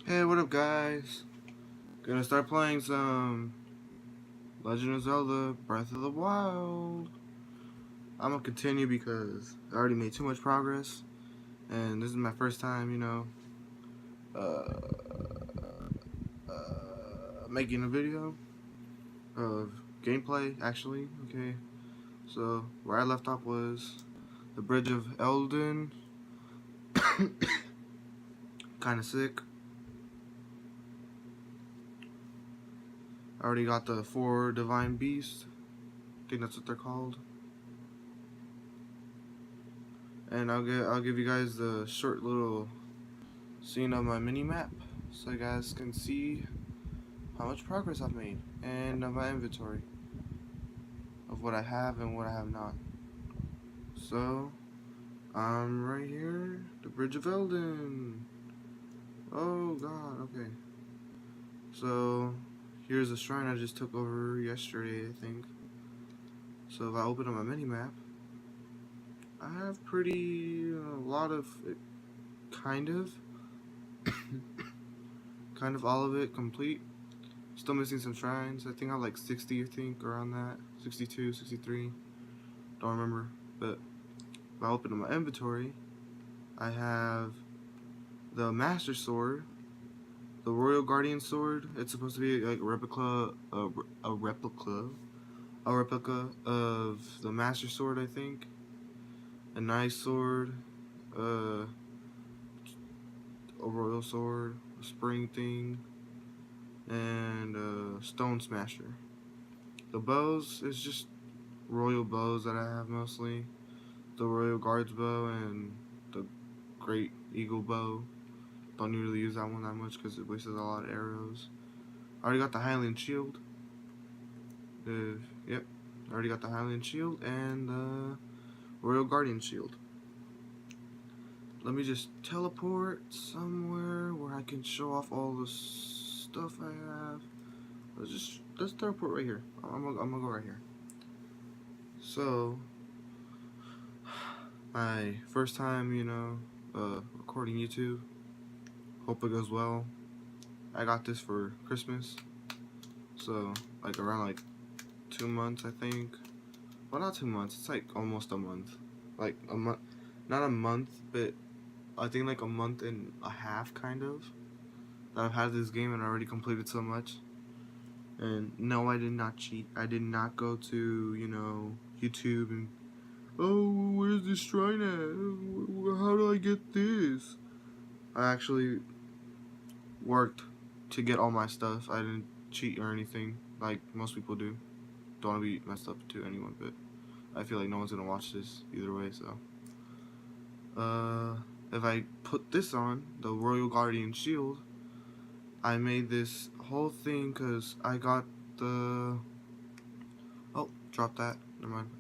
Hey, what up, guys? Gonna start playing some Legend of Zelda Breath of the Wild. I'm gonna continue because I already made too much progress, and this is my first time, making a video of gameplay, actually. Okay, so where I left off was the Bridge of Elden. Kinda sick. I already got the 4 Divine Beasts. I think that's what they're called. And I'll give you guys the short little scene of my mini map so you guys can see how much progress I've made and of my inventory of what I have and what I have not. So I'm right here, the Bridge of Elden. Oh god, okay. So here's a shrine I just took over yesterday, I think. So if I open up my mini map, I have a lot of it, kind of all of it complete. Still missing some shrines. I think I have like 60, I think, around that. 62, 63. Don't remember. But if I open up my inventory, I have the Master Sword, the Royal Guardian Sword. It's supposed to be like a replica of the Master Sword, I think. A nice sword, a Royal Sword, a Spring thing, and a Stone Smasher. The bows is just royal bows that I have mostly. The Royal Guards bow and the Great Eagle bow. Don't really use that one that much because it wastes a lot of arrows. I already got the Highland Shield. Yep, I already got the Highland Shield and the Royal Guardian Shield. Let me just teleport somewhere where I can show off all the stuff I have. Let's teleport right here. I'm gonna go right here. So, my first time, recording YouTube. Hope it goes well. I got this for Christmas, so like around like 2 months, I think. Well, not 2 months. It's like almost a month. Like a month, not a month, but I think like a month and a half, kind of. That I've had this game and I already completed so much. And no, I did not cheat. I did not go to YouTube and where's this shrine at? How do I get this? I actually worked to get all my stuff. I didn't cheat or anything like most people do. Don't want to be messed up to anyone, but I feel like no one's gonna watch this either way. So, if I put this on the Royal Guardian Shield, I made this whole thing because I got the. Oh, drop that. Never mind.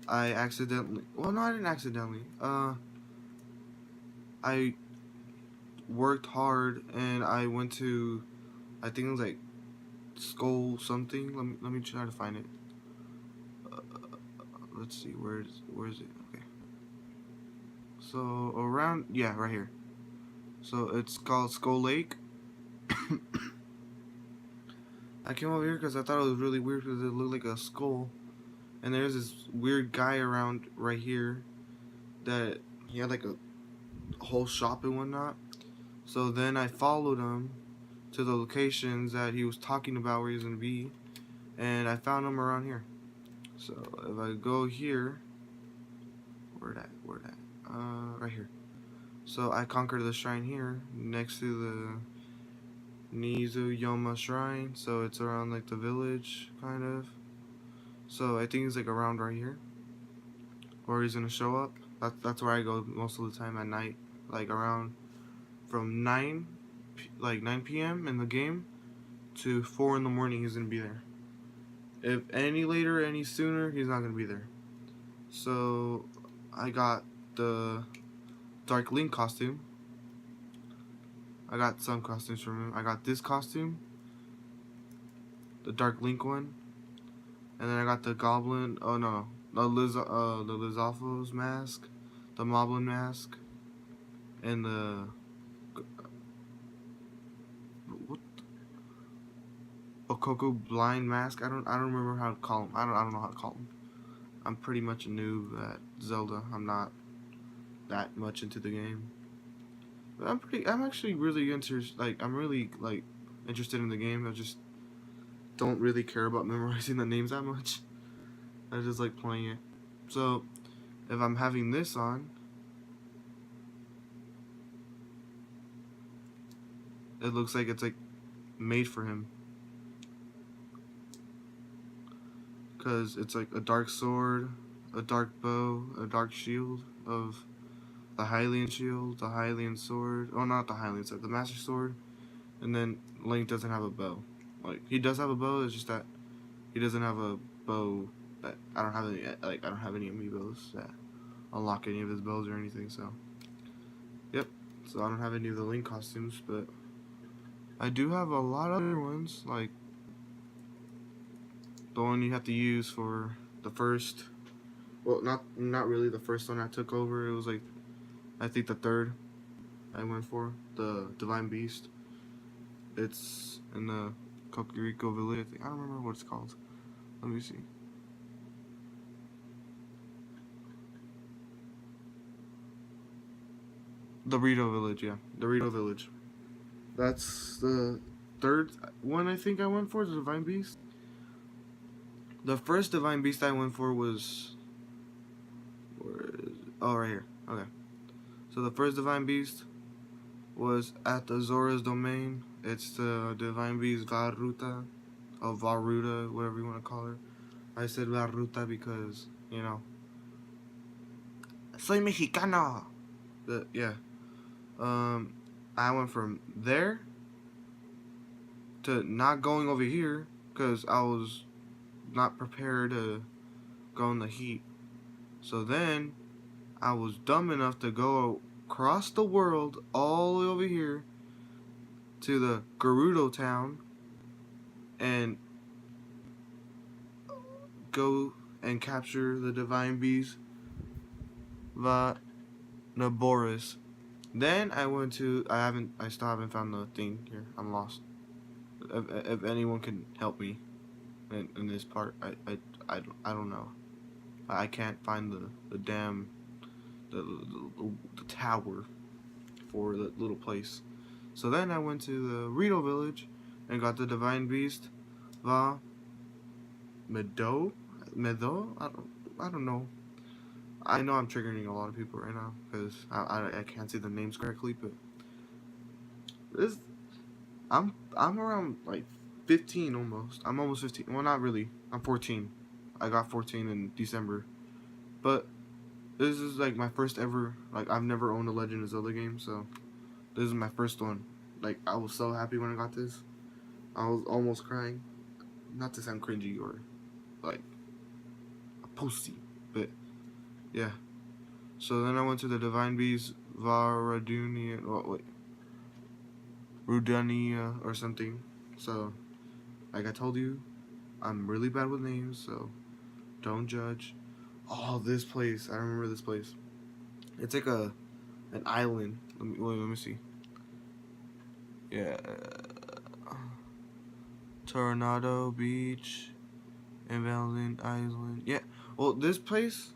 I accidentally. Well, no, I didn't accidentally. I worked hard and I went to. I think it was like Skull something. Let me try to find it. Let's see, where is it? Okay. So around, yeah, right here. So it's called Skull Lake. I came over here because I thought it was really weird because it looked like a skull, and there's this weird guy around right here that he had like a whole shop and whatnot. So then I followed him to the locations that he was talking about where he was gonna be, and I found him around here. So if I go here, where that? Right here. So I conquered the shrine here next to the Nizuyama shrine. So it's around like the village, kind of. So I think it's like around right here, where he's gonna show up. That's where I go most of the time at night, like around from 9 p.m. in the game to 4 in the morning. He's gonna be there. If any later, any sooner, he's not gonna be there. So I got the Dark Link costume. I got some costumes from him. I got this costume, the Dark Link one, and then I got the Goblin. Oh no, the Lizalfo's mask, the Moblin mask, and the Coco Blind Mask. I don't remember how to call him. I don't know how to call him. I'm pretty much a noob at Zelda. I'm not that much into the game. But I'm actually really interested. I'm really interested in the game. I just don't really care about memorizing the names that much. I just like playing it. So if I'm having this on, it looks like it's like made for him. Because it's like a dark sword, a dark bow, a dark shield of the Hylian shield, the Hylian sword. Oh, not the Hylian sword, the Master Sword. And then Link doesn't have a bow. Like, he does have a bow, it's just that he doesn't have a bow that I don't have any, I don't have any amiibos that unlock any of his bows or anything, so. Yep, so I don't have any of the Link costumes, but I do have a lot of other ones, like the one you have to use for the first, well, not really the first one I took over. It was like, I think the third I went for, the Divine Beast. It's in the Kokoriko Village. I don't remember what it's called. Let me see. The Rito Village, yeah, the Rito Village. That's the third one I think I went for, the Divine Beast. The first Divine Beast I went for was, oh, right here. Okay. So the first Divine Beast was at the Zora's Domain. It's the Divine Beast Varuta, or Varuta, whatever you want to call her. I said Varuta because, you know, soy mexicano. But yeah, I went from there to not going over here because I was not prepared to go in the heat. So then I was dumb enough to go across the world all the way over here to the Gerudo town and go and capture the Divine Beast Naboris. Then I went to, I still haven't found the thing here. I'm lost. If anyone can help me in this part, I don't know. I can't find the damn the tower for the little place. So then I went to the Rito village and got the Divine Beast Meadow. I don't know. I know I'm triggering a lot of people right now because I can't say the names correctly, but this I'm around like 15 almost. I'm almost 15. Well, not really. I'm 14. I got 14 in December, but this is like my first ever. Like, I've never owned a Legend of Zelda game, so this is my first one. Like, I was so happy when I got this. I was almost crying. Not to sound cringy or like a posty, but yeah. So then I went to the Divine Beast Varadunia. Oh, wait. Rudania or something. So, like I told you, I'm really bad with names, so don't judge. Oh, this place. I remember this place. It's like an island. Let me see. Yeah. Tornado Beach. Invalid Island. Yeah. Well, this place,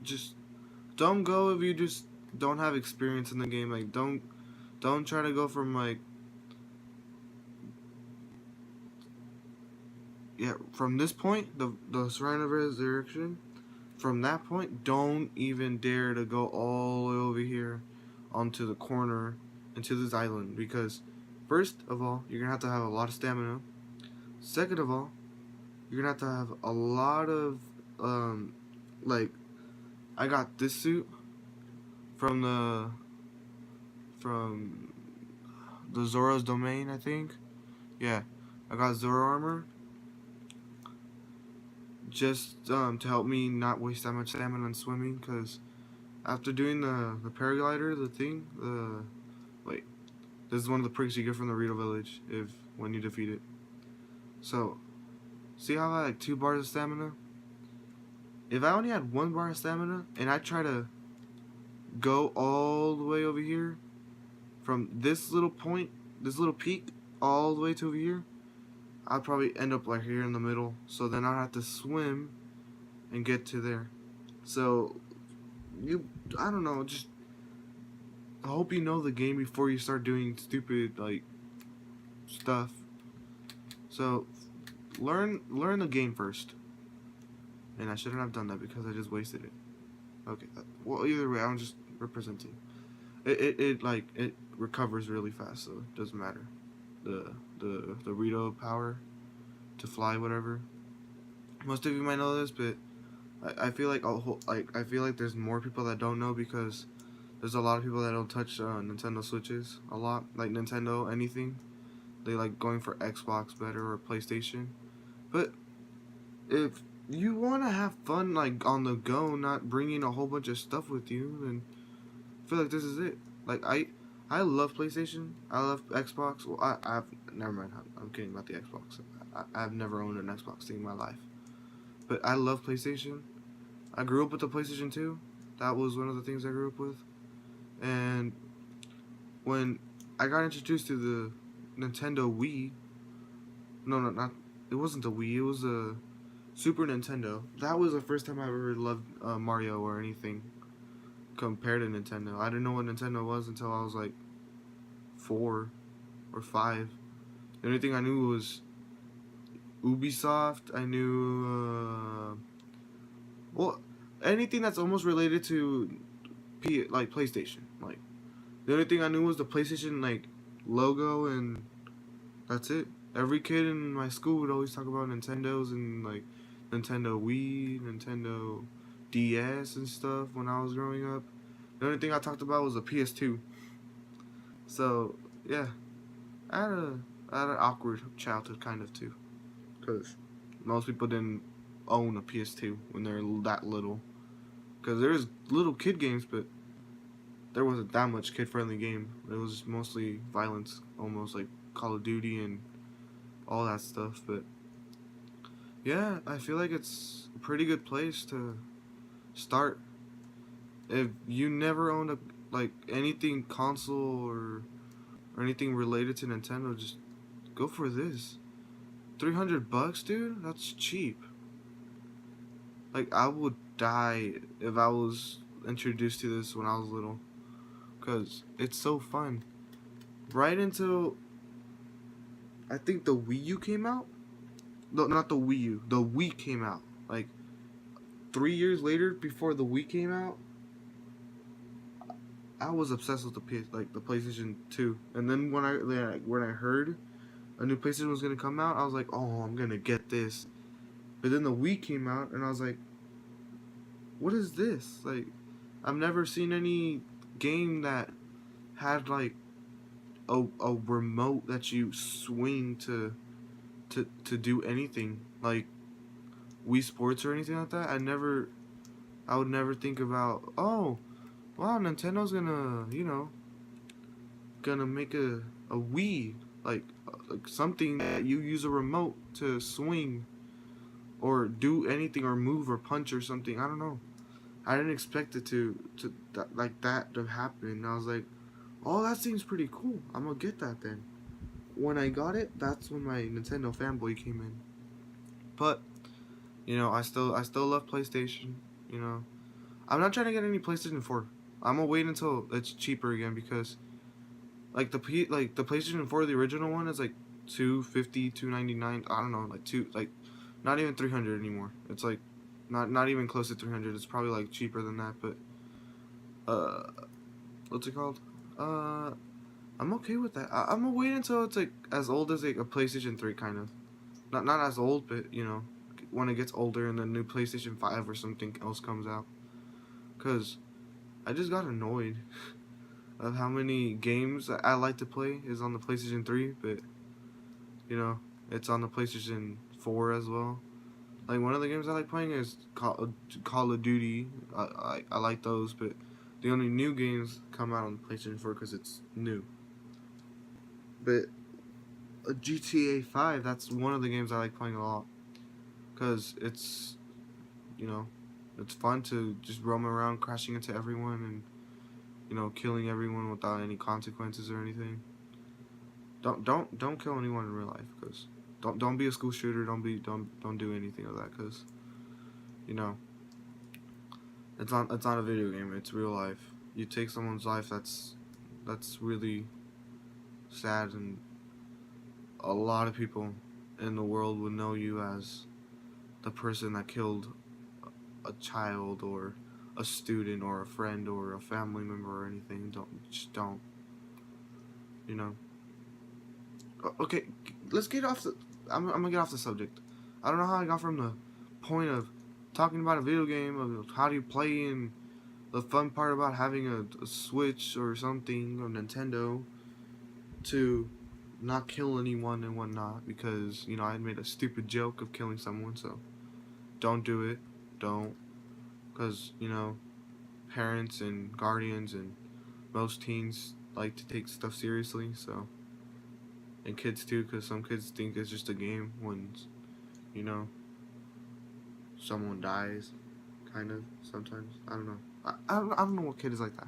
just don't go if you just don't have experience in the game. Like, don't try to go from like, yeah, from this point, the Shrine of Resurrection, from that point, don't even dare to go all the way over here onto the corner into this island, because first of all, you're gonna have a lot of stamina. Second of all, you're gonna have a lot of like, I got this suit from the Zora's Domain, I think. Yeah, I got Zora armor just to help me not waste that much stamina on swimming, because after doing the paraglider, wait, this is one of the perks you get from the Rito village when you defeat it. So, see how I had like 2 bars of stamina? If I only had 1 bar of stamina and I try to go all the way over here from this little point, this little peak, all the way to over here, I'd probably end up like here in the middle. So then I'd have to swim and get to there. So you, I don't know, just I hope you know the game before you start doing stupid like stuff. So learn the game first. And I shouldn't have done that because I just wasted it. Okay. Well, either way, I'm just representing. It like it recovers really fast, so it doesn't matter. The Rito power to fly, whatever. Most of you might know this, but I feel like I feel like there's more people that don't know because there's a lot of people that don't touch Nintendo Switches a lot, like Nintendo anything. They like going for Xbox better or PlayStation. But if you want to have fun like on the go, not bringing a whole bunch of stuff with you, then I feel like this is it. Like I love PlayStation. I love Xbox. Well, I've never mind. I'm kidding about the Xbox. I've never owned an Xbox thing in my life. But I love PlayStation. I grew up with the PlayStation 2. That was one of the things I grew up with. And when I got introduced to the Nintendo Wii, no, not it wasn't the Wii. It was a Super Nintendo. That was the first time I ever loved Mario or anything compared to Nintendo. I didn't know what Nintendo was until I was like 4 or 5. The only thing I knew was Ubisoft. I knew well, anything that's almost related to like PlayStation. Like the only thing I knew was the PlayStation like logo, and that's it. Every kid in my school would always talk about Nintendos and like Nintendo Wii, Nintendo DS and stuff when I was growing up. The only thing I talked about was the PS2. So yeah, I had an awkward childhood kind of too, because most people didn't own a PS2 when they're that little. Because there's little kid games, but there wasn't that much kid-friendly game. It was mostly violence, almost like Call of Duty and all that stuff. But yeah, I feel like it's a pretty good place to start. If you never owned a like anything console or anything related to Nintendo, just go for this. $300, dude. That's cheap. Like I would die if I was introduced to this when I was little, cause it's so fun. Right until I think the Wii U came out. No, not the Wii U. The Wii came out. Like 3 years later, before the Wii came out, I was obsessed with the like the PlayStation 2. And then when I heard a new PlayStation was gonna come out, I was like, oh, I'm gonna get this. But then the Wii came out, and I was like, what is this? Like, I've never seen any game that had like a remote that you swing to do anything like Wii Sports or anything like that. I would never think about, oh, wow, Nintendo's gonna make a Wii, like something that you use a remote to swing or do anything or move or punch or something. I don't know. I didn't expect it like that to happen. I was like, oh, that seems pretty cool. I'm gonna get that then. When I got it, that's when my Nintendo fanboy came in. But I still love PlayStation. You know, I'm not trying to get any PlayStation 4. I'm gonna wait until it's cheaper again because like the PlayStation 4, the original one is like 250, 299. I don't know, like not even 300 anymore. It's like not even close to 300. It's probably like cheaper than that. But what's it called? I'm okay with that. I'm gonna wait until it's like as old as like a PlayStation 3 kind of. Not as old, but when it gets older and the new PlayStation 5 or something else comes out. Cause I just got annoyed of how many games that I like to play is on the PlayStation 3, but it's on the PlayStation 4 as well. Like one of the games I like playing is Call of Duty. I like those, but the only new games come out on the PlayStation 4 because it's new. But GTA 5, that's one of the games I like playing a lot because it's fun to just roam around crashing into everyone and killing everyone without any consequences or anything. Don't kill anyone in real life because Don't be a school shooter. Don't do anything of that, because you know it's not a video game. It's real life. You take someone's life. That's really sad, and a lot of people in the world would know you as the person that killed a child or a student or a friend or a family member or anything. Don't. You know. Okay, let's get off the. I'm gonna get off the subject. I don't know how I got from the point of talking about a video game of how do you play and the fun part about having a Switch or something or Nintendo to not kill anyone and whatnot, because I made a stupid joke of killing someone. So don't do it. Don't, because parents and guardians and most teens like to take stuff seriously. So, and kids too, because some kids think it's just a game when you know someone dies, kind of sometimes. I don't know. I don't know what kid is like that.